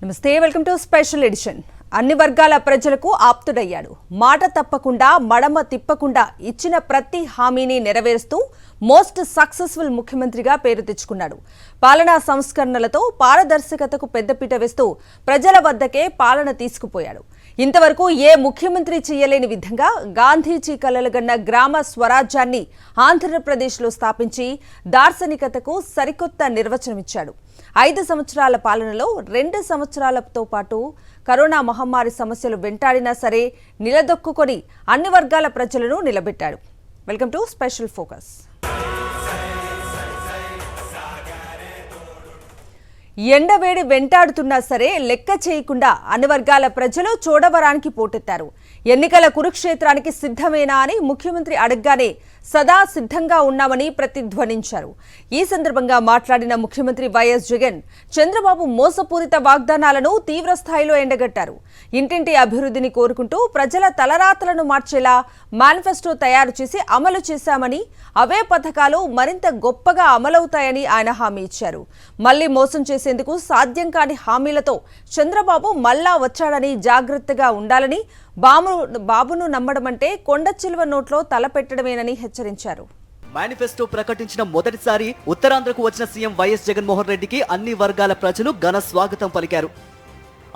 నమస్తే, welcome to special edition. అన్ని వర్గాల ప్రజలకు ఆప్తుడయ్యాడు. మాట తప్పకుండా మడమ తిప్పకుండా ఇచ్చిన ప్రతి హామీని నెరవేరుస్తూ మోస్ట్ సక్సెస్ఫుల్ ముఖ్యమంత్రిగా పేరు తెచ్చుకున్నాడు. పాలనా సంస్కరణలతో పారదర్శకతకు పెద్దపీట వేస్తూ ప్రజల వద్దకే పాలన తీసుకుపోయాడు. ఇంతవరకు ఏ ముఖ్యమంత్రి చేయలేని విధంగా గాంధీజీ కలలుగన్న గ్రామ స్వరాజ్యాన్ని ఆంధ్రప్రదేశ్లో స్థాపించి దార్శనికతకు సరికొత్త నిర్వచనమిచ్చాడు. 5 సంవత్సరాల పాలనలో 2 సంవత్సరాలతో పాటు కరోనా మహమ్మారి సమస్యలు వెంటాడినా సరే నిలదొక్కుకొని అన్ని వర్గాల ప్రజలను నిలబెట్టాడు. Welcome to special focus. ఎండవేడి వెంటాడుతున్నా సరే లెక్క చేయకుండా అన్ని వర్గాల ప్రజలు చోడవరానికి పోటెత్తారు. ఎన్నికల కురుక్షేత్రానికి సిద్ధమేనా అని ముఖ్యమంత్రి అడగగానే సదా సిద్ధంగా ఉన్నామని ప్రతిధ్వనించారు. ఈ సందర్భంగా మాట్లాడిన ముఖ్యమంత్రి వైఎస్ జగన్ చంద్రబాబు మోసపూరిత వాగ్దానాలను తీవ్ర స్థాయిలో ఎండగట్టారు. ఇంటింటి అభివృద్ధిని కోరుకుంటూ ప్రజల తలరాతలను మార్చేలా మేనిఫెస్టో తయారు చేసి అమలు చేశామని, అవే పథకాలు మరింత గొప్పగా అమలవుతాయని ఆయన హామీ ఇచ్చారు. మళ్లీ మోసం చేసేందుకు సాధ్యం కాని హామీలతో చంద్రబాబు మళ్లా వచ్చాడని, జాగ్రత్తగా ఉండాలని, బాబును నమ్మడమంటే కొండ చిలువ నోట్లో తలపెట్టడమేనని హెచ్చరించారు. మేనిఫెస్టో ప్రకటించిన మొదటిసారి ఉత్తరాంధ్రకు వచ్చిన సీఎం వైఎస్ జగన్మోహన్ రెడ్డికి అన్ని వర్గాల ప్రజలు ఘన స్వాగతం పలికారు.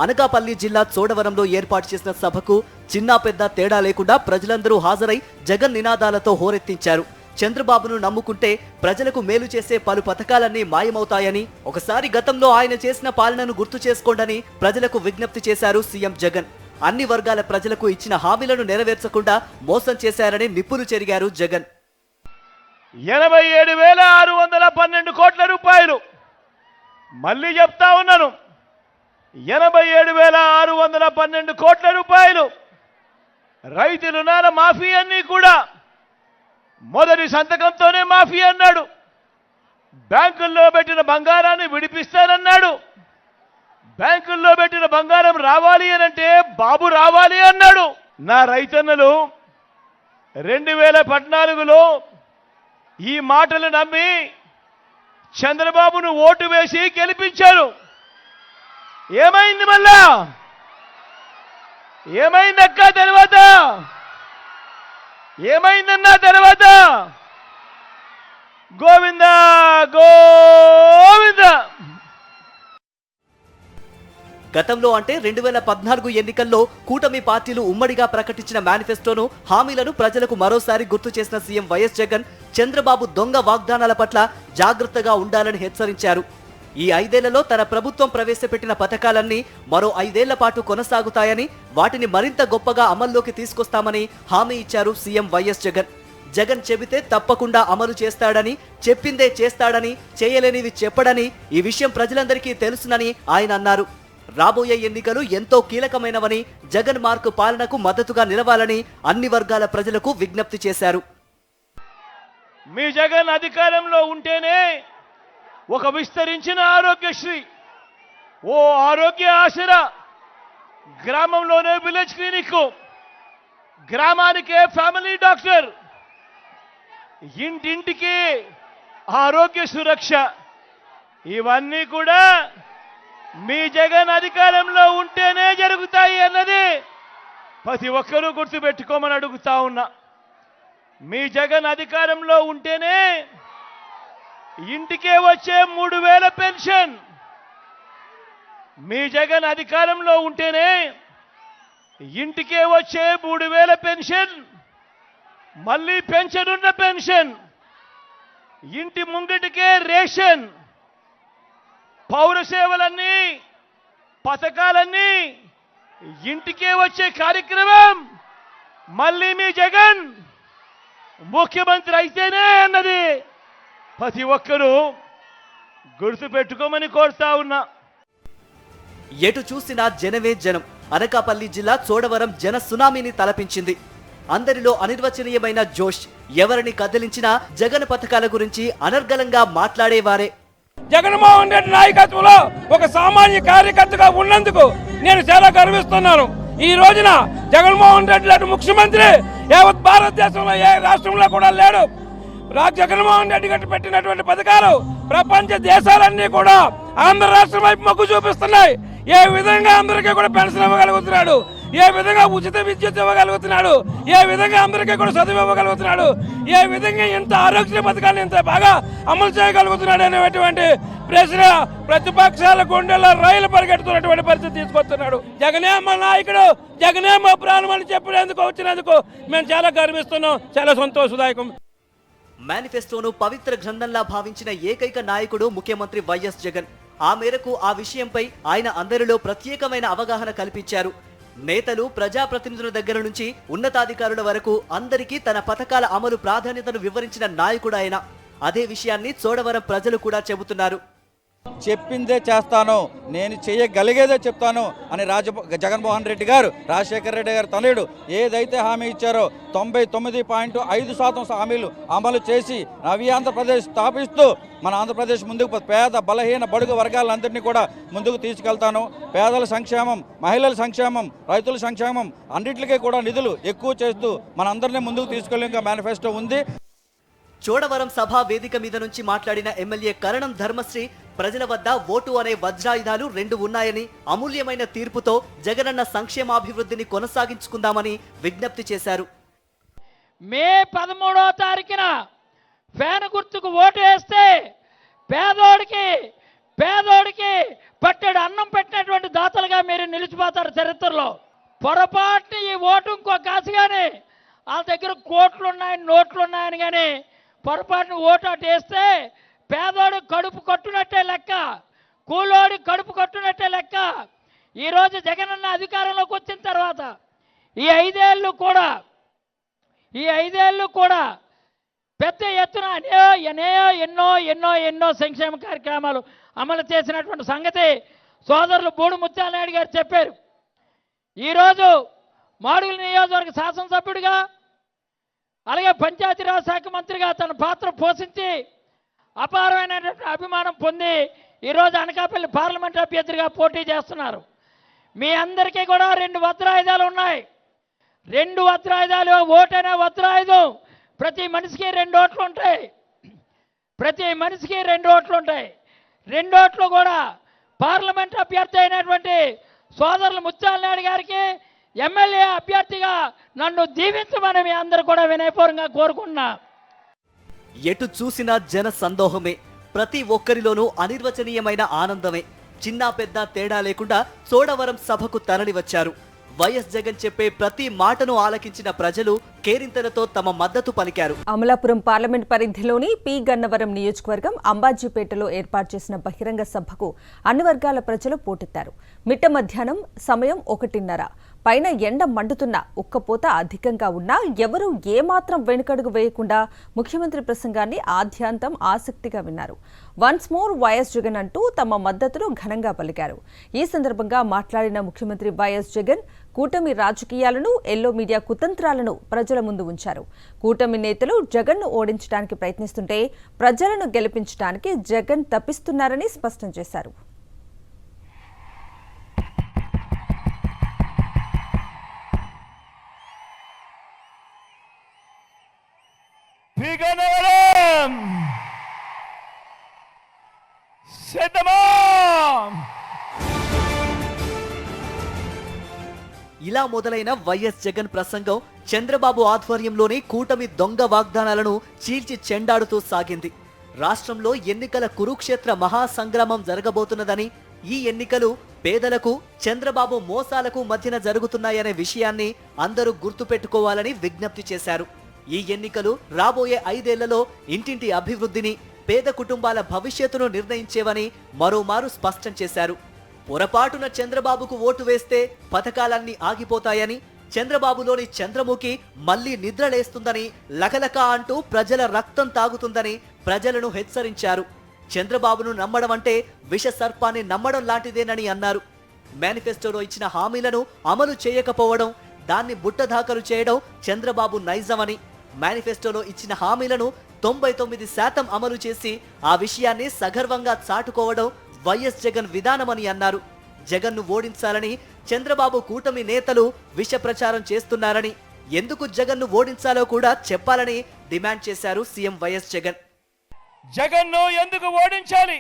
అనకాపల్లి జిల్లా చోడవరంలో ఏర్పాటు చేసిన సభకు చిన్న పెద్ద తేడా లేకుండా ప్రజలందరూ హాజరై జగన్ నినాదాలతో హోరెత్తించారు. చంద్రబాబును నమ్ముకుంటే ప్రజలకు మేలు చేసే పలు పథకాలన్నీ మాయమవుతాయని, ఒకసారి గతంలో ఆయన చేసిన పాలనను గుర్తు చేసుకోండని ప్రజలకు విజ్ఞప్తి చేశారు సీఎం జగన్. అన్ని వర్గాల ప్రజలకు ఇచ్చిన హామీలను నెరవేర్చకుండా మోసం చేశారని నిప్పులు చెరిగారు జగన్. 87,612 కోట్ల రూపాయలు, మళ్ళీ చెప్తా ఉన్నాను, 87,612 కోట్ల రూపాయలు రైతు రుణాల మాఫీ అన్నీ కూడా మొదటి సంతకంతోనే మాఫీ అన్నాడు. బ్యాంకుల్లో పెట్టిన బంగారాన్ని విడిపిస్తానన్నాడు. బ్యాంకుల్లో పెట్టిన బంగారం రావాలి అనంటే బాబు రావాలి అన్నాడు. నా రైతన్నలు 2014లో ఈ మాటలు నమ్మి చంద్రబాబును ఓటు వేసి గెలిపించారు. ఏమైంది మళ్ళా? ఏమైందక్క తర్వాత? ఏమైందన్నా తర్వాత? గోవింద గోవింద. గతంలో అంటే 2014 ఎన్నికల్లో కూటమి పార్టీలు ఉమ్మడిగా ప్రకటించిన మేనిఫెస్టోను, హామీలను ప్రజలకు మరోసారి గుర్తు చేసిన సీఎం వైఎస్ జగన్ చంద్రబాబు దొంగ వాగ్దానాల పట్ల జాగ్రత్తగా ఉండాలని హెచ్చరించారు. ఈ 5 ఏళ్లలో తన ప్రభుత్వం ప్రవేశపెట్టిన పథకాలన్నీ మరో 5 ఏళ్ల పాటు కొనసాగుతాయని, వాటిని మరింత గొప్పగా అమల్లోకి తీసుకొస్తామని హామీ ఇచ్చారు సీఎం వైఎస్ జగన్. జగన్ చెబితే తప్పకుండా అమలు చేస్తాడని, చెప్పిందే చేస్తాడని, చేయలేనివి చెప్పడని, ఈ విషయం ప్రజలందరికీ తెలుసునని ఆయన అన్నారు. రాబోయే ఎన్నికలు ఎంతో కీలకమైనవని, జగన్ మార్కు పాలనకు మద్దతుగా నిలవాలని అన్ని వర్గాల ప్రజలకు విజ్ఞప్తి చేశారు. మీ జగన్ అధికారంలో ఉంటేనే ఒక విస్తరించిన ఆరోగ్యశ్రీ, ఓ ఆరోగ్య ఆసరా, గ్రామంలోనే విలేజ్ క్లినిక్, గ్రామానికే ఫ్యామిలీ డాక్టర్, ఇంటింటికి ఆరోగ్య సురక్ష, ఇవన్నీ కూడా మీ జగన్ అధికారంలో ఉంటేనే జరుగుతాయి అన్నది ప్రతి ఒక్కరూ గుర్తుపెట్టుకోమని అడుగుతా ఉన్నా. మీ జగన్ అధికారంలో ఉంటేనే ఇంటికే వచ్చే 3,000 పెన్షన్, మీ జగన్ అధికారంలో ఉంటేనే ఇంటికే వచ్చే 3,000 పెన్షన్, మళ్ళీ పెంచనున్న పెన్షన్, ఇంటి ముంగిటికే రేషన్, పౌర సేవలన్నీ, పథకాలన్నీ ఇంటికే వచ్చే కార్యక్రమం మళ్ళీ మీ జగన్ ముఖ్యమంత్రి అయితేనే అన్నది ప్రతి ఒక్కరూ గుర్తుపెట్టుకోమని కోరుతా ఉన్నా. ఎటు చూసినా జనమే జనం. అనకాపల్లి జిల్లా చోడవరం జన సునామీని తలపించింది. అందరిలో అనిర్వచనీయమైన జోష్. ఎవరిని కదిలించినా జగన్ పథకాల గురించి అనర్గళంగా మాట్లాడేవారే. జగన్మోహన్ రెడ్డి నాయకత్వంలో ఒక సామాన్య కార్యకర్తగా ఉన్నందుకు నేను చాలా గర్విస్తున్నాను. ఈ రోజున జగన్మోహన్ రెడ్డి లాంటి ముఖ్యమంత్రి యావత్ భారతదేశంలో ఏ రాష్ట్రంలో కూడా లేడు. జగన్మోహన్ రెడ్డి గారు పెట్టినటువంటి పథకాలు ప్రపంచ దేశాలన్నీ కూడా ఆంధ్ర రాష్ట్రం వైపు మొగ్గు చూపిస్తున్నాయి. ఏ విధంగా అందరికీ కూడా పెన్షన్ ఇవ్వగలుగుతున్నాడు, ఏ విధంగా ఉచిత విద్యుత్ ఇవ్వగలుగుతున్నాడు, ఏ విధంగా అందరికీ కూడా చదువు ఇవ్వగలుగుతున్నాడు, ఏ విధంగా ఇంత ఆరోగ్య పథకాన్ని ఇంత బాగా అమలు చేయగలుగుతున్నాడు అనేటువంటి ప్రశ్న ప్రతిపక్షాల గుండెల్లో రైలు పరిగెడుతున్నటువంటి పరిస్థితి తీసుకొస్తున్నాడు. జగనే మా నాయకుడు, జగనే మా ప్రాణం అని చెప్పినందుకు వచ్చినందుకు మేము చాలా గర్విస్తున్నాం, చాలా సంతోషదాయకం. మేనిఫెస్టోను పవిత్ర గ్రంథంలా భావించిన ఏకైక నాయకుడు ముఖ్యమంత్రి వైఎస్ జగన్. ఆ మేరకు ఆ విషయంపై ఆయన అందరిలో ప్రత్యేకమైన అవగాహన కల్పించారు. నేతలు, ప్రజాప్రతినిధుల దగ్గర నుంచి ఉన్నతాధికారుల వరకు అందరికీ తన పథకాల అమలు ప్రాధాన్యతను వివరించిన నాయకుడు ఆయన. అదే విషయాన్ని చోడవరం ప్రజలు కూడా చెబుతున్నారు. చెప్పిందే చేస్తాను, నేను చేయగలిగేదే చెప్తాను అని జగన్మోహన్ రెడ్డి గారు, రాజశేఖర రెడ్డి గారు తనయుడు ఏదైతే హామీ ఇచ్చారో 99.5% హామీలు అమలు చేసి నవీ ఆంధ్రప్రదేశ్ స్థాపిస్తూ మన ఆంధ్రప్రదేశ్ ముందుకు పేద, బలహీన, బడుగు వర్గాలందరినీ కూడా ముందుకు తీసుకెళ్తాను. పేదల సంక్షేమం, మహిళల సంక్షేమం, రైతుల సంక్షేమం అన్నింటికీ కూడా నిధులు ఎక్కువ చేస్తూ మనందరినీ ముందుకు తీసుకెళ్లే మేనిఫెస్టో ఉంది. చోడవరం సభా వేదిక మీద నుంచి మాట్లాడిన ఎమ్మెల్యే కరణం ధర్మశ్రీ ప్రజల వద్ద ఓటు అనే వజ్రాయుధాలు 2 ఉన్నాయని, అమూల్యమైన తీర్పుతో జగనన్న సంక్షేమాభివృద్ధిని కొనసాగించుకుందామని విజ్ఞప్తి చేశారు. మే 13వ తారీఖున ఫ్యాన్ గుర్తుకు ఓటు వేస్తే పేదోడికి పట్టెడు అన్నం పెట్టినటువంటి దాతలుగా మీరు నిలిచిపోతారు చరిత్రలో. పొరపాటుని ఈ ఓటు ఇంకో కాసుగానే వాళ్ళ దగ్గర కోట్లున్నాయని, నోట్లున్నాయని కానీ పొరపాటును ఓటు అటు వేస్తే పేదోడు కడుపు కొట్టునట్టే లెక్క, కూలోడి కడుపు కొట్టునట్టే లెక్క. ఈరోజు జగనన్న అధికారంలోకి వచ్చిన తర్వాత ఈ ఐదేళ్ళు కూడా పెద్ద ఎత్తున ఎన్నో సంక్షేమ కార్యక్రమాలు అమలు చేసినటువంటి సంగతి సోదరులు బూడు ముత్యాలనాయుడు గారు చెప్పారు. ఈరోజు మాడుగుల నియోజకవర్గ శాసనసభ్యుడిగా, అలాగే పంచాయతీరాజ్ శాఖ మంత్రిగా తన పాత్ర పోషించి అపారమైనటువంటి అభిమానం పొంది ఈరోజు అనకాపల్లి పార్లమెంట్ అభ్యర్థిగా పోటీ చేస్తున్నారు. మీ అందరికీ కూడా 2 వజ్రాయుధాలు ఉన్నాయి. 2 వజ్రాయుధాలు, ఓటనే వజ్రాయుధం. ప్రతి మనిషికి 2 ఓట్లు ఉంటాయి. 2 ఓట్లు కూడా పార్లమెంట్ అభ్యర్థి అయినటువంటి సోదరులు ముత్యాలనాయుడు గారికి ఎమ్మెల్యే అభ్యర్థిగా నన్ను దీవించమని మీ అందరూ కూడా వినయపూర్వకంగా కోరుకున్నా. ఎటు చూసినా జన సందోహమే, ప్రతి ఒక్కరిలోనూ అనిర్వచనీయమైన ఆనందమే. చిన్న పెద్ద తేడా లేకుండా చోడవరం సభకు తరలి వచ్చారు. వైఎస్ జగన్ చెప్పే ప్రతి మాటను ఆలకించిన ప్రజలు కేరింతలతో తమ మద్దతు పలికారు. అమలాపురం పార్లమెంట్ పరిధిలోని పి గన్నవరం నియోజకవర్గం అంబాజీపేటలో ఏర్పాటు చేసిన బహిరంగ సభకు అన్ని వర్గాల ప్రజలు పోటెత్తారు. మిట్ట మధ్యాహ్నం సమయం 1:30. పైన ఎండ మండుతున్న, ఉక్కపోత అధికంగా ఉన్నా ఎవరూ ఏమాత్రం వెనుకడుగు వేయకుండా ముఖ్యమంత్రి ప్రసంగాన్ని ఆద్యాంతం ఆసక్తిగా విన్నారు. వన్స్ మోర్ వైఎస్ జగన్ అంటూ తమ మద్దతును ఘనంగా పలికారు. ఈ సందర్భంగా మాట్లాడిన ముఖ్యమంత్రి వైఎస్ జగన్ కూటమి రాజకీయాలను, ఎల్లో మీడియా కుతంత్రాలను ప్రజల ముందు ఉంచారు. కూటమి నేతలు జగన్ను ఓడించడానికి ప్రయత్నిస్తుంటే ప్రజలను గెలిపించడానికి జగన్ తప్పిస్తున్నారని స్పష్టం చేశారు. ఇలా మొదలైన వైఎస్ జగన్ ప్రసంగం చంద్రబాబు ఆధ్వర్యంలోని కూటమి దొంగ వాగ్దానాలను చీల్చి చెండాడుతూ సాగింది. రాష్ట్రంలో ఎన్నికల కురుక్షేత్ర మహాసంగ్రామం జరగబోతున్నదని, ఈ ఎన్నికలు పేదలకు, చంద్రబాబు మోసాలకు మధ్యన జరుగుతున్నాయనే విషయాన్ని అందరూ గుర్తుపెట్టుకోవాలని విజ్ఞప్తి చేశారు. ఈ ఎన్నికలు రాబోయే 5 ఏళ్లలో ఇంటింటి అభివృద్ధిని, పేద కుటుంబాల భవిష్యత్తును నిర్ణయించేవని మరోమారు స్పష్టం చేశారు. పొరపాటున చంద్రబాబుకు ఓటు వేస్తే పథకాలన్నీ ఆగిపోతాయని, చంద్రబాబులోని చంద్రముఖి మళ్లీ నిద్రలేస్తుందని, లకలక అంటూ ప్రజల రక్తం తాగుతుందని ప్రజలను హెచ్చరించారు. చంద్రబాబును నమ్మడం అంటే విష సర్పాన్ని నమ్మడం లాంటిదేనని అన్నారు. మేనిఫెస్టోలో ఇచ్చిన హామీలను అమలు చేయకపోవడం, దాన్ని బుట్టదాఖలు చేయడం చంద్రబాబు నైజమని, మేనిఫెస్టోలో ఇచ్చిన హామీలను 99% అమలు చేసి ఆ విషయాన్ని సగర్వంగా చాటుకోవడం వైఎస్ జగన్ విధానమని అన్నారు. జగన్ను ఓడించాలని చంద్రబాబు కూటమి నేతలు విష ప్రచారం చేస్తున్నారని, ఎందుకు జగన్ను ఓడించాలో కూడా చెప్పాలని డిమాండ్ చేశారు సీఎం వైఎస్ జగన్. జగన్ను ఎందుకు ఓడించాలి,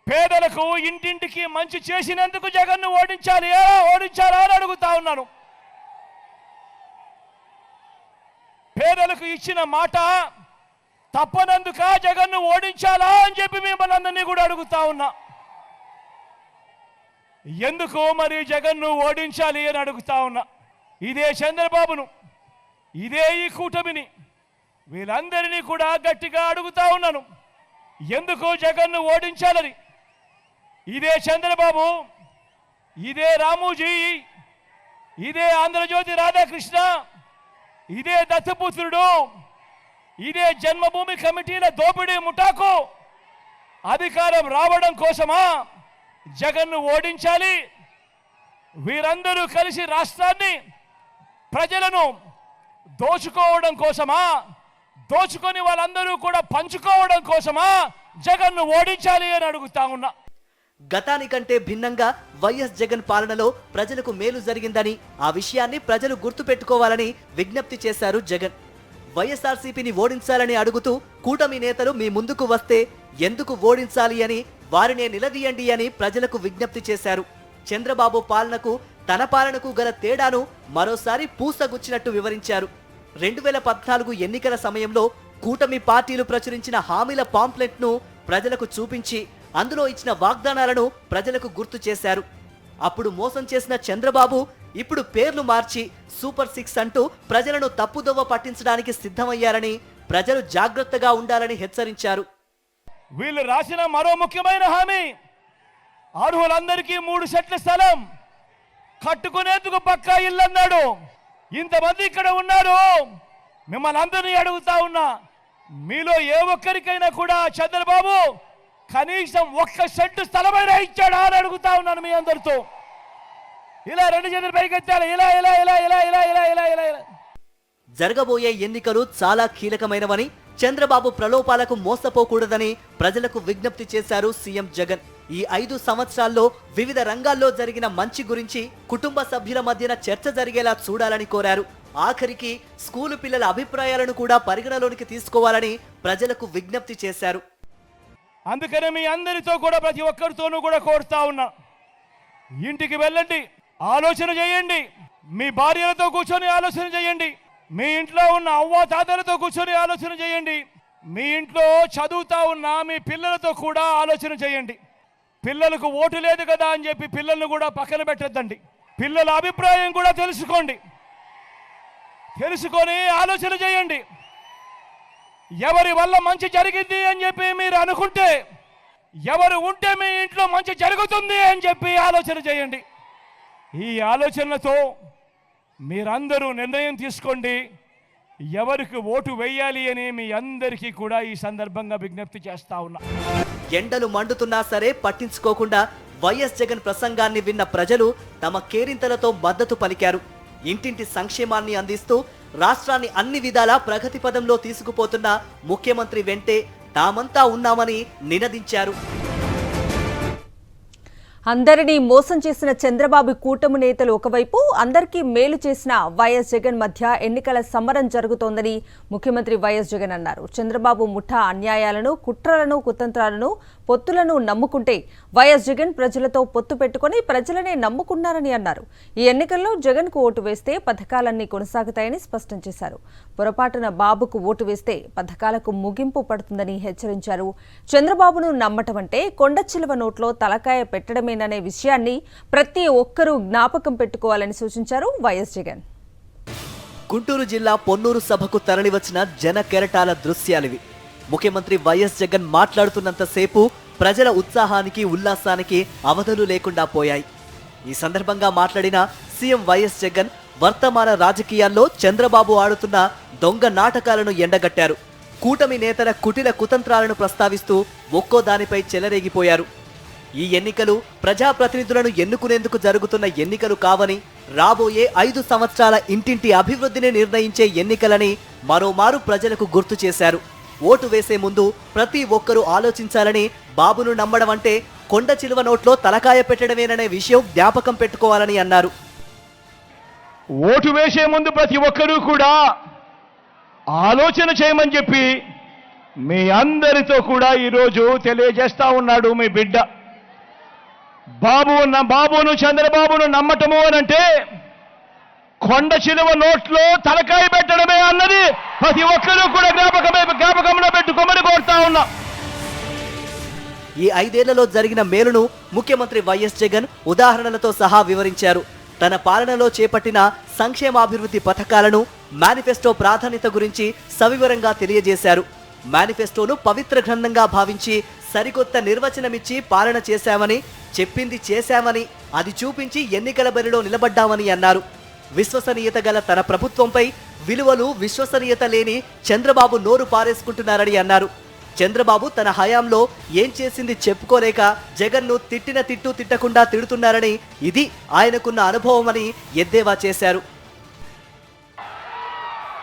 పేదలకు ఇంటింటికి మంచి చేసినందుకు జగన్ను ఓడించాలి, ఎలా ఓడించాలా అని అడుగుతా ఉన్నాను. పేదలకు ఇచ్చిన మాట తప్పనందుక జగన్ను ఓడించాలా అని చెప్పి మిమ్మల్ని అందరినీ కూడా అడుగుతా ఉన్నా. ఎందుకు మరి జగన్ను ఓడించాలి అని అడుగుతా ఉన్నా. ఇదే చంద్రబాబును, ఇదే ఈ కూటమిని, వీళ్ళందరినీ కూడా గట్టిగా అడుగుతా ఉన్నాను, ఎందుకు జగన్ను ఓడించాలని. ఇదే చంద్రబాబు, ఇదే రామోజీ, ఇదే ఆంధ్రజ్యోతి రాధాకృష్ణ, ఇదే దత్తపుత్రుడు, ఇదే జన్మభూమి కమిటీల దోపిడీ ముఠాకు అధికారం రావడం కోసమా జగన్ను ఓడించాలి? వీరందరూ కలిసి రాష్ట్రాన్ని, ప్రజలను దోచుకోవడం కోసమా, దోచుకొని వాళ్ళందరూ కూడా పంచుకోవడం కోసమా జగన్ను ఓడించాలి అని అడుగుతా ఉన్నా. గతానికంటే భిన్నంగా వైఎస్ జగన్ పాలనలో ప్రజలకు మేలు జరిగిందని, ఆ విషయాన్ని ప్రజలు గుర్తుపెట్టుకోవాలని విజ్ఞప్తి చేశారు జగన్. వైఎస్ఆర్సీపీని ఓడించాలని అడుగుతూ కూటమి నేతలు మీ ముందుకు వస్తే ఎందుకు ఓడించాలి అని వారినే నిలదీయండి అని ప్రజలకు విజ్ఞప్తి చేశారు. చంద్రబాబు పాలనకు తన పాలనకు గల తేడాను మరోసారి పూసగుచ్చినట్టు వివరించారు. 2014 ఎన్నికల సమయంలో కూటమి పార్టీలు ప్రచురించిన హామీల పాంప్లెట్ను ప్రజలకు చూపించి అందులో ఇచ్చిన వాగ్దానాలను ప్రజలకు గుర్తు చేశారు. అప్పుడు మోసం చేసిన చంద్రబాబు ఇప్పుడు పేర్లు మార్చి సూపర్ 6 అంటూ ప్రజలను తప్పుదోవ పట్టించడానికి సిద్ధమయ్యారని, ప్రజలు జాగ్రత్తగా ఉండాలని హెచ్చరించారు. వీళ్ళు రాసిన మరో ముఖ్యమైన హామీ, అర్హులందరికీ 3 సెట్ల స్థలం, కట్టుకునేందుకు పక్కా ఇల్లు అన్నాడు. ఇంతమంది ఇక్కడ ఉన్నారు, మిమ్మల్ని అందరినీ అడుగుతా ఉన్నా, మీలో ఏ ఒక్కరికైనా కూడా చంద్రబాబు కనీసం 1 సెంటు స్థలమైనా ఇచ్చాడా అని అడుగుతా ఉన్నాను మీ అందరితో. ఇలా 2 చేతులు పైకెత్తాలి, ఇలా ఇలా ఇలా ఇలా ఇలా ఇలా ఇలా ఇలా ఇలా. జరగబోయే ఎన్నికలు చాలా కీలకమైనవని, చంద్రబాబు ప్రలోభాలకు మోసపోకూడదని ప్రజలకు విజ్ఞప్తి చేశారు సీఎం జగన్. ఈ 5 సంవత్సరాల్లో వివిధ రంగాల్లో జరిగిన మంచి గురించి కుటుంబ సభ్యుల మధ్యన చర్చ జరిగేలా చూడాలని కోరారు. ఆఖరికి స్కూలు పిల్లల అభిప్రాయాలను కూడా పరిగణలోనికి తీసుకోవాలని ప్రజలకు విజ్ఞప్తి చేశారు. అందుకనే మీ అందరితో కూడా, ప్రతి ఒక్కరితోనూ కూడా కోరుతా ఉన్నా, ఇంటికి వెళ్ళండి, ఆలోచన చేయండి, మీ భార్యలతో కూర్చొని ఆలోచన చేయండి, మీ ఇంట్లో ఉన్న అవ్వ తాతలతో కూర్చొని ఆలోచన చేయండి, మీ ఇంట్లో చదువుతా ఉన్న మీ పిల్లలతో కూడా ఆలోచన చేయండి. పిల్లలకు ఓటు లేదు కదా అని చెప్పి పిల్లలను కూడా పక్కన పెట్టద్దండి. పిల్లల అభిప్రాయం కూడా తెలుసుకోండి, తెలుసుకొని ఆలోచన చేయండి. ఎవరి వల్ల మంచి జరిగింది అని చెప్పి మీరు అనుకుంటే, ఎవరు ఉంటే మీ ఇంట్లో మంచి జరుగుతుంది అని చెప్పి ఆలోచన చేయండి. ఈ ఆలోచనలతో మీరందరూ నిర్ణయం తీసుకోండి, ఎవరికి ఓటు వేయాలి అని మీ అందరికీ కూడా ఈ సందర్భంగా విజ్ఞప్తి చేస్తా ఉన్నా. ఎండలు మండుతున్నా సరే పట్టించుకోకుండా వైఎస్ జగన్ ప్రసంగాన్ని విన్న ప్రజలు తమ కేరింతలతో మద్దతు పలికారు. ఇంటింటి సంక్షేమాన్ని అందిస్తూ రాష్ట్రాన్ని అన్ని విధాలా ప్రగతి పదంలో తీసుకుపోతున్న ముఖ్యమంత్రి వెంటే తామంతా ఉన్నామని నినదించారు. అందరినీ మోసం చేసిన చంద్రబాబు కూటమి నేతలు ఒకవైపు, అందరికీ మేలు చేసిన వైఎస్ జగన్ మధ్య ఎన్నికల సమరం జరుగుతోందని ముఖ్యమంత్రి వైఎస్ జగన్ అన్నారు. చంద్రబాబు ముఠా అన్యాయాలను, కుట్రలను, కుతంత్రాలను, పొత్తులను నమ్ముకుంటే వైఎస్ జగన్ ప్రజలతో పొత్తు పెట్టుకుని ప్రజలనే నమ్ముకున్నారని అన్నారు. ఈ ఎన్నికల్లో జగన్కు ఓటు వేస్తే పథకాలన్నీ కొనసాగుతాయని స్పష్టం చేశారు. పొరపాటున బాబుకు ఓటు వేస్తే పథకాలకు ముగింపు పడుతుందని హెచ్చరించారు. చంద్రబాబును నమ్మటం అంటే కొండ చిలువ నోట్లో తలకాయ పెట్టడమే అనే విషయాన్ని ప్రతి ఒక్కరూ జ్ఞాపకం పెట్టుకోవాలని సూచించారు వైఎస్ జగన్. గుంటూరు జిల్లా పొన్నూరు సభకు తరలివచ్చిన జన కెరటాల దృశ్యాలివి. ముఖ్యమంత్రి వైఎస్ జగన్ మాట్లాడుతున్నంతసేపు ప్రజల ఉత్సాహానికి, ఉల్లాసానికి అవధులు లేకుండా పోయాయి. ఈ సందర్భంగా మాట్లాడిన సీఎం వైఎస్ జగన్ వర్తమాన రాజకీయాల్లో చంద్రబాబు ఆడుతున్న దొంగ నాటకాలను ఎండగట్టారు. కూటమి నేతల కుటిల కుతంత్రాలను ప్రస్తావిస్తూ ఒక్కో దానిపై చెలరేగిపోయారు. ఈ ఎన్నికలు ప్రజాప్రతినిధులను ఎన్నుకునేందుకు జరుగుతున్న ఎన్నికలు కావని, రాబోయే 5 సంవత్సరాల ఇంటింటి అభివృద్ధిని నిర్ణయించే ఎన్నికలని మరోమారు ప్రజలకు గుర్తు చేశారు. ఓటు వేసే ముందు ప్రతి ఒక్కరూ ఆలోచించాలని, బాబును నమ్మడం అంటే కొండ చిలువ నోట్లో తలకాయ పెట్టడమేననే విషయం జ్ఞాపకం పెట్టుకోవాలని అన్నారు. ఓటు వేసే ముందు ప్రతి ఒక్కరూ కూడా ఆలోచన చేయమని చెప్పి మీ అందరితో కూడా ఈరోజు తెలియజేస్తా ఉన్నాడు మీ బిడ్డ. బాబును చంద్రబాబును నమ్మటము అనంటే కొండ చిలువ నోట్లో తలకాయ పెట్టడమే అన్నది ప్రతి ఒక్కరూ కూడా జ్ఞాపకంలో పెట్టుకోమని కోరుతా ఉన్నా. ఈ 5 ఏళ్లలో జరిగిన మేలును ముఖ్యమంత్రి వైఎస్ జగన్ ఉదాహరణలతో సహా వివరించారు. తన పాలనలో చేపట్టిన సంక్షేమాభివృద్ధి పథకాలను, మేనిఫెస్టో ప్రాధాన్యత గురించి సవివరంగా తెలియజేశారు. మేనిఫెస్టోను పవిత్ర గ్రంథంగా భావించి సరికొత్త నిర్వచనమిచ్చి పాలన చేశామని, చెప్పింది చేశామని, అది చూపించి ఎన్నికల బరిలో నిలబడ్డామని అన్నారు. విశ్వసనీయత గల తన ప్రభుత్వంపై విలువలు, విశ్వసనీయత లేని చంద్రబాబు నోరు పారేసుకుంటున్నారని అన్నారు. చంద్రబాబు తన హయాంలో ఏం చేసింది చెప్పుకోలేక జగన్ను తిట్టిన తిట్టు తిట్టకుండా తిడుతున్నారని, ఇది ఆయనకున్న అనుభవమని ఎద్దేవా చేశారు.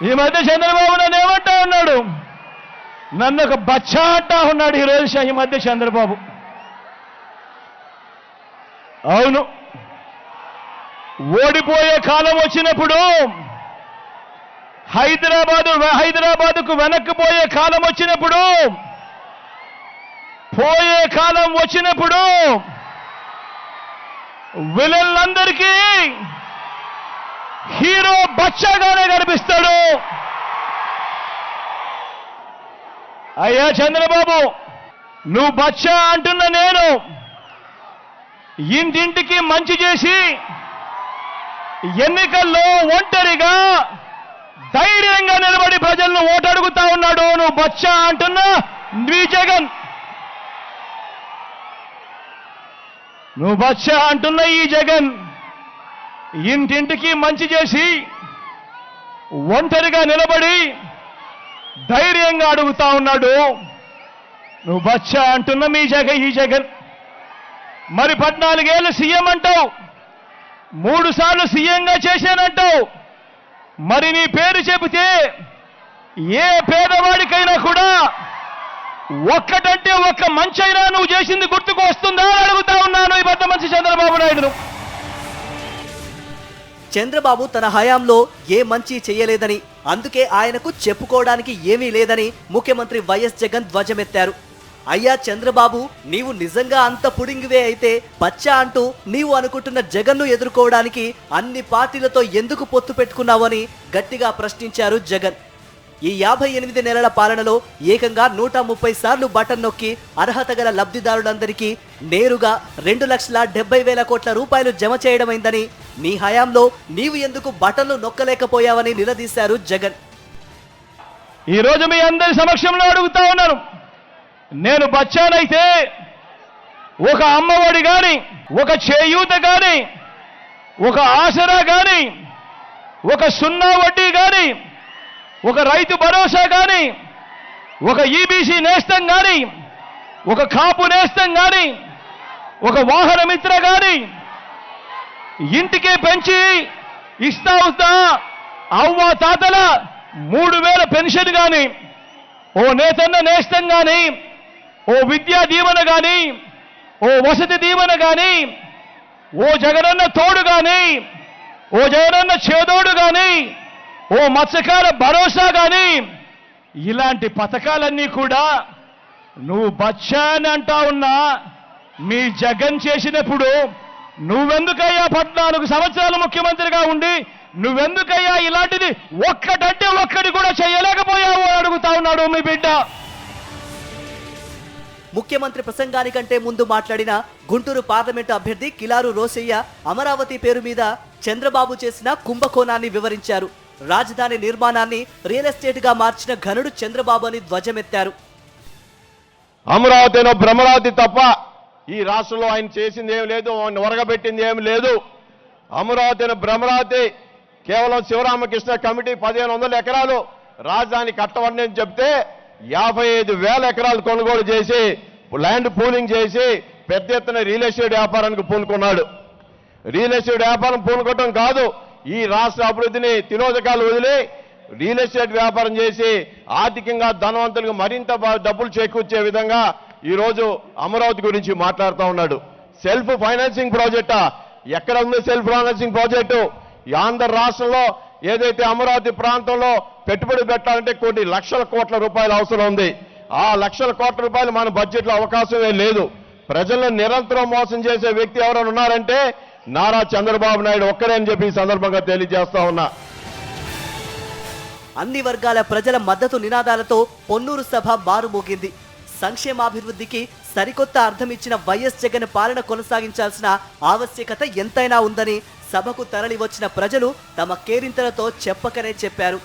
ఈ మధ్య చంద్రబాబు నన్ను ఏమంటా ఉన్నాడు, నన్ను ఒక బచ్చా అంటా ఉన్నాడు ఈరోజు ఈ మధ్య చంద్రబాబు. అవును, ఓడిపోయే కాలం వచ్చినప్పుడు హైదరాబాదుకు వెనక్కిపోయే కాలం వచ్చినప్పుడు, పోయే కాలం వచ్చినప్పుడు విలన్లందరికీ హీరో బచ్చాగానే కనిపిస్తాడు. అయ్యా చంద్రబాబు, నువ్వు బచ్చా అంటున్న నేను ఇంటింటికి మంచి చేసి ఎన్నికల్లో ఒంటరిగా ధైర్యంగా నిలబడి ప్రజలను ఓటు అడుగుతా ఉన్నాడు. నువ్వు బచ్చా అంటున్నా నీ జగన్, నువ్వు బచ్చా అంటున్న ఈ జగన్ ఇంటింటికి మంచి చేసి ఒంటరిగా నిలబడి ధైర్యంగా అడుగుతా ఉన్నాడు. నువ్వు బచ్చా అంటున్న ఈ జగన్ మరి 14 ఏళ్ళు సీఎం అంటావు, 3 సార్లు సీఎంగా చేశానంటావు. మరి నీ పేరు చెబితే ఏ పేదవాడికైనా కూడా ఒక్కటంటే ఒక్క మంచైనా నువ్వు చేసింది గుర్తుకు వస్తుందా అని అడుగుతా ఉన్నాను ఈ పెద్ద మనిషి చంద్రబాబు నాయుడును. చంద్రబాబు తన హయాంలో ఏ మంచి చేయలేదని, అందుకే ఆయనకు చెప్పుకోవడానికి ఏమీ లేదని ముఖ్యమంత్రి వైఎస్ జగన్ ధ్వజమెత్తారు. అయ్యా చంద్రబాబు, నీవు నిజంగా అంత పుడింగివే అయితే పచ్చా అంటూ నీవు అనుకుంటున్న జగన్ను ఎదుర్కోవడానికి అన్ని పార్టీలతో ఎందుకు పొత్తు పెట్టుకున్నావని గట్టిగా ప్రశ్నించారు జగన్. ఈ 58 నెలల పాలనలో ఏకంగా 130 సార్లు బటన్ నొక్కి అర్హత గల లబ్ధిదారులందరికీ నేరుగా 2,70,000 కోట్ల రూపాయలు జమ చేయడమైందని, నీ హయాంలో నీవు ఎందుకు బటన్లు నొక్కలేకపోయావని నిలదీశారు జగన్. ఈరోజు మీ అందరి సమక్షంలో అడుగుతా ఉన్నాను, నేను బచ్చానైతే ఒక అమ్మఒడి గాని, ఒక చేయూత గాని, ఒక ఆసరా గాని, ఒక 0 వడ్డీ గాని, ఒక రైతు భరోసా గాని, ఒక ఈబీసీ నేస్తం గాని, ఒక కాపు నేస్తం గాని, ఒక వాహన మిత్ర గాని ఇంటికే పెంచి ఇస్తా అవ్వ తాతల 3,000 పెన్షన్ గాని, ఓ నేతన్న నేస్తం గాని, ఓ విద్యా దీవెన గాని, ఓ వసతి దీవెన గాని, ఓ జగనన్న తోడు గాని, ఓ జగనన్న చేదోడు గాని, ఓ మత్స్యకార భరోసా గాని, ఇలాంటి పథకాలన్నీ కూడా నువ్వు బచ్చా అని అంటా ఉన్నా మీ జగన్ చేసినప్పుడు నువ్వెందుకయ్యా 14 సంవత్సరాలు ముఖ్యమంత్రిగా ఉండి నువ్వెందుకయ్యా ఇలాంటిది ఒక్కటంటే ఒక్కటి కూడా చేయలేకపోయావు అని అడుగుతా ఉన్నాడు మీ బిడ్డ. ముఖ్యమంత్రి ప్రసంగానికంటే ముందు మాట్లాడిన గుంటూరు పార్లమెంటు అభ్యర్థి కిలారు రోసయ్య అమరావతి పేరు మీద చంద్రబాబు చేసిన కుంభకోణాన్ని వివరించారు. రాజధాని నిర్మాణాన్ని రియల్ ఎస్టేట్ గా మార్చిన ఘనుడు చంద్రబాబు అని ధ్వజమెత్తారు. అమరావతిలో భ్రమరావతి తప్ప ఈ రాష్ట్రంలో ఆయన చేసింది ఏం లేదు, ఆయన ఒరగబెట్టింది ఏం లేదు. అమరావతిలో భ్రమరావతి కేవలం శివరామకృష్ణ కమిటీ 1,500 ఎకరాలు రాజధాని కట్టవని చెప్తే 55,000 ఎకరాలు కొనుగోలు చేసి ల్యాండ్ పూలింగ్ చేసి పెద్ద ఎత్తున రియల్ ఎస్టేట్ వ్యాపారానికి పూనుకున్నాడు. రియల్ ఎస్టేట్ వ్యాపారం పూనుకోవటం కాదు, ఈ రాష్ట్ర అభివృద్ధిని తిరోధకాలు వదిలి రియల్ ఎస్టేట్ వ్యాపారం చేసి ఆర్థికంగా ధనవంతులకు మరింత డబ్బులు చేకూర్చే విధంగా ఈరోజు అమరావతి గురించి మాట్లాడుతూ ఉన్నాడు. సెల్ఫ్ ఫైనాన్సింగ్ ప్రాజెక్టా? ఎక్కడ ఉంది సెల్ఫ్ ఫైనాన్సింగ్ ప్రాజెక్టు? ఆంధ్ర రాష్ట్రంలో ఏదైతే అమరావతి ప్రాంతంలో పెట్టుబడి పెట్టాలంటే కొన్ని లక్షల కోట్ల రూపాయలు అవసరం ఉంది. ఆ లక్షల కోట్ల రూపాయలు మన బడ్జెట్లో అవకాశమే లేదు. ప్రజలను నిరంతరం మోసం చేసే వ్యక్తి ఎవరైనా ఉన్నారంటే నారా చంద్రబాబు నాయుడు ఒక్కరే అని చెప్పి ఈ సందర్భంగా తెలియజేస్తా ఉన్నా. అన్ని వర్గాల ప్రజల మద్దతు నినాదాలతో పొన్నూరు సభ మారుమోగింది. సంక్షేమాభివృద్ధికి సరికొత్త అర్థం ఇచ్చిన వైఎస్ జగన్ పాలన కొనసాగించాల్సిన ఆవశ్యకత ఎంతైనా ఉందని సభకు తరలి వచ్చిన ప్రజలు తమ కేరింతలతో చెప్పకనే చెప్పారు.